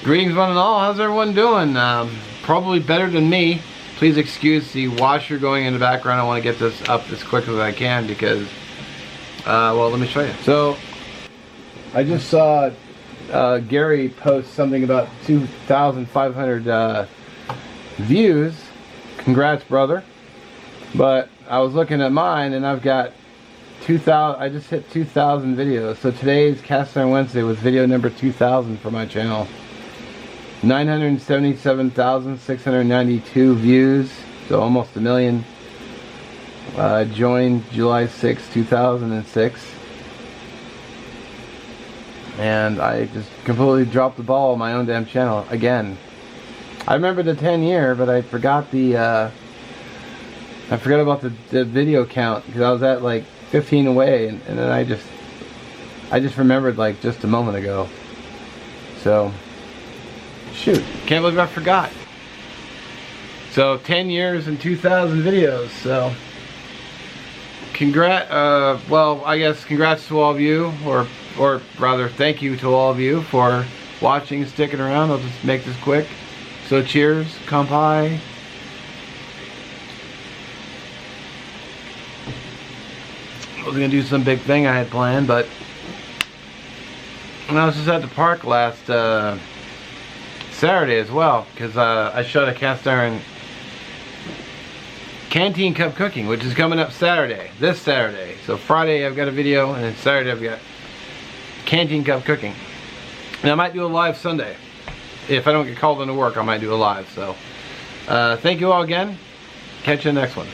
Greetings one and all, how's everyone doing? Probably better than me. Please excuse the washer going in the background. I want to get this up as quick as I can because, well, let me show you. So, I just saw Gary post something about 2,500 views. Congrats, brother. But I was looking at mine and I've got 2,000, I just hit 2,000 videos. So today's Cast Iron Wednesday was video number 2,000 for my channel. 977,692 views, so almost a million. Joined July 6, 2006. And I just completely dropped the ball on my own damn channel again. I remember the 10-year, but I forgot the I forgot about the video count because I was at like 15 away, and then I just remembered like just a moment ago. So shoot, can't believe I forgot. So 10 years and 2,000 videos. So well, I guess congrats to all of you, or rather thank you to all of you for watching, sticking around. I'll just make this quick. So cheers, kampai. I was gonna do some big thing I had planned, but when I was just at the park last Saturday as well, because I shot a cast iron canteen cup cooking, which is coming up Saturday, this Saturday. So Friday I've got a video, and then Saturday I've got canteen cup cooking. And I might do a live Sunday. If I don't get called into work, I might do a live. So thank you all again. Catch you in the next one.